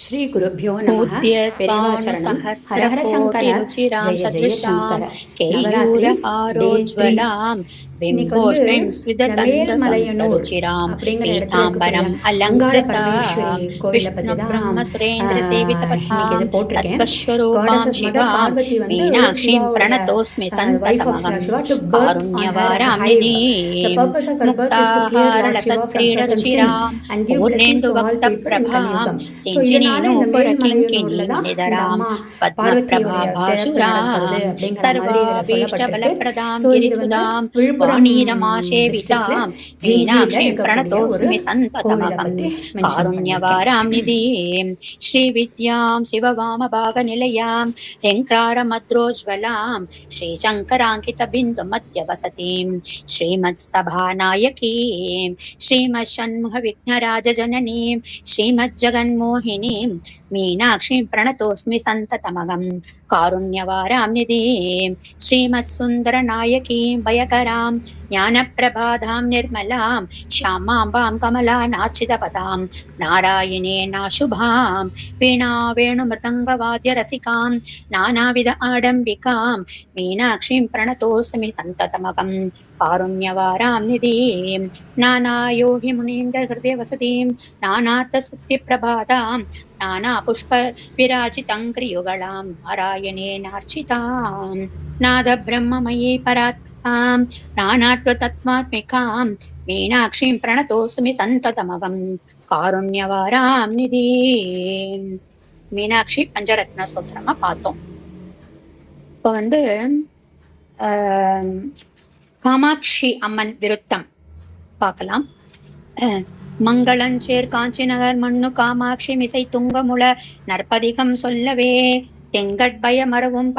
ஸ்ரீ குருभ्यो நமः. பெரியவாச்சரணம். ஹர ஹர சங்கர, ஜெய ஜெய சங்கர. நவராத்திரி ஆரோஜ்வலாம் மேல்மலையனூர் அப்படிங்கிற இடத்துல அங்காள பரமேஸ்வரி கோவிலை பத்தி தான் போட்டிருக்கேன். பார்வதி வந்து வாணீரமாசேவிதாம் மீனாட்சிம் பிரணதோஸ்மி சந்ததமகம் காருண்யவாராம் நிதிம் ஸ்ரீவித்யாம் சிவவாமபாகநிலையாம் ह्रेङ्कारमद्रोज्ज्वलां श्रीशङ्कराङ्कितबिन्दुमध्यवसतीं श्रीमत्सभानायकीं श्रीमच्छण्मुखविघ्नराजजननीं श्रीमज्जगन्मोहिनीं मीनाक्षीं प्रणतोऽस्मि सन्ततमगं कारुण्यवारां निधिं श्रीमत्सुन्दरनायकीं भयकरां ज्ञानप्रभाधां निर्मलां श्यामाम्बां कमलानार्चितपदां नारायणेनाशुभां वीणा वेणुमृदङ्गवाद्यरसिकां नानाविध आडम्बिकां मीनाक्षीं प्रणतोऽस्मि सन्ततमगं कारुण्यवारां निधिं नानायोहि मुनीन्द्रहृदयवसतीं नानार्थसिद्धिप्रभादां नानापुष्पविराजितङ्घ्रियुगलां नारायणेनार्चितां नादब्रह्ममयी परात्मां नानात्वतत्त्वात्मिकां मीनाक्षीं प्रणतोऽस्मि सन्ततमगं कारुण्यवारां निधिं. மீனாட்சி பஞ்சரத்ன சூத்திரமா பார்த்தோம். இப்போ காமாட்சி அம்மன் விருத்தம் பார்க்கலாம். மங்களஞ்சேர் காஞ்சி நகர் மண்ணு காமாட்சி மிசை துங்கமுள நற்பதிகம் சொல்லவே தெங்கட்பய மரவும்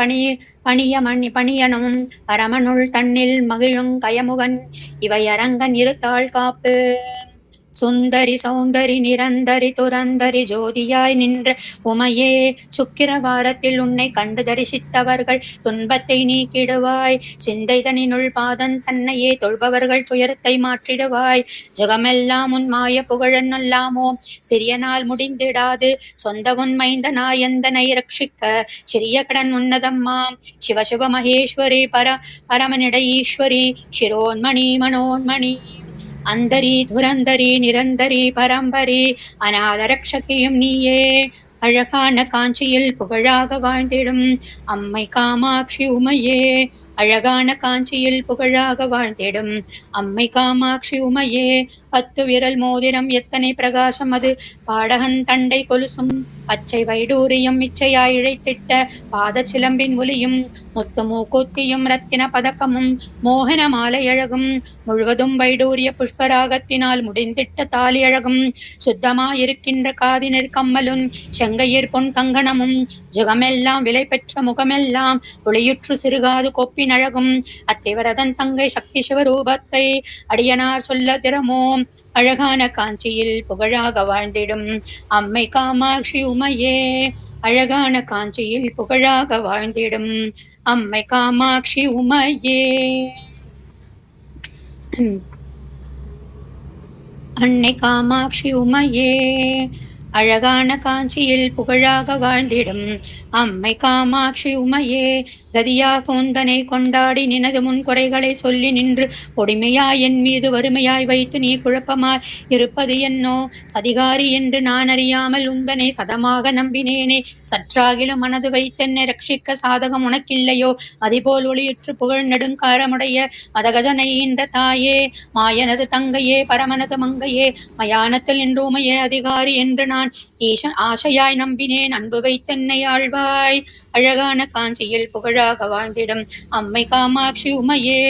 பணியனும் அரமனுள் தன்னில் மகிழும் கயமுகன் இவை அரங்கன் இருத்தாள் காப்பு சுந்தரி சௌந்தரி நிரந்தரி துரந்தரி ஜோதியாய் நின்ற உமையே சுக்கிரவாரத்தில் உன்னை கண்டு தரிசித்தவர்கள் துன்பத்தை நீக்கிடுவாய். சிந்தைதனினுள் பாதன் தன்னையே தொழ்பவர்கள் துயரத்தை மாற்றிடுவாய். ஜகமெல்லாம் உன் மாய புகழன் அல்லாமோ சிறிய நாள் முடிந்திடாது. சொந்த உன் மைந்தனாயந்தனை ரட்சிக்க சிறிய கடன் உன்னதம்மா. சிவசிவ மகேஸ்வரி பரமனிட ஈஸ்வரி சிரோன்மணி மனோன்மணி அந்தரி துரந்தரி நிரந்தரி பரம்பரி அநாதரக்ஷகியும் நீயே. அழகான காஞ்சியில் புகழாக வாழ்ந்திடும் அம்மை காமாட்சி உமையே. அழகான காஞ்சியில் புகழாக வாழ்ந்திடும் அம்மை காமாட்சி உமையே. 10 விரல் மோதிரம் எத்தனை பிரகாசம் அது. பாடகன் தண்டை கொலுசும் பச்சை வைடூரியம் இச்சையாய் இழைத்திட்ட பாத சிலம்பின் ஒலியும் முத்து மூக்கூத்தியும் ரத்தின பதக்கமும் மோகன மாலை அழகும் முழுவதும் வைடூரிய புஷ்பராகத்தினால் முடிந்திட்ட தாலி அழகும் சுத்தமாயிருக்கின்ற காதினர் கம்மலும் செங்கையர் பொன் கங்கணமும் ஜகமெல்லாம் விலை பெற்ற முகமெல்லாம் ஒளியுற்று சிறுகாது கொப்பின் அழகும் அத்திவரதன் தங்கை சக்தி சிவரூபத்தை அடியனார் சொல்ல திறமோ. அழகான காஞ்சியில் புகழாக வாழ்ந்திடும் அம்மை காமாட்சி உமையே. அழகான காஞ்சியில் புகழாக வாழ்ந்திடும் அம்மை காமாட்சி உமையே. அன்னை காமாட்சி உமையே. அழகான காஞ்சியில் புகழாக வாழ்ந்திடும் அம்மை காமாட்சி உமையே. கதியாக உந்தனை கொண்டாடி நினது முன் குறைகளை சொல்லி நின்று பொடிமையாய் என் மீது வறுமையாய் வைத்து நீ குழப்பமாய் இருப்பது என்னோ சதிகாரி என்று நான் அறியாமல் உந்தனை சதமாக நம்பினேனே. சற்றாகிலும் மனது வைத்தென்னை ரட்சிக்க சாதகம் உனக்கில்லையோ. அதிபோல் ஒளியுற்று புகழ் நெடுங்காரமுடைய மதகஜனை ஈன்ற தாயே. மாயனது தங்கையே பரமனது மங்கையே மயானத்தில் என்று உமையே அதிகாரி என்று நான் ஆசையாய் நம்பினேன். அன்பு வைத்தென்னை ஆழ்வாய். அழகான காஞ்சியில் புகழாக வாழ்ந்திடும் அம்மை காமாட்சி உமையே.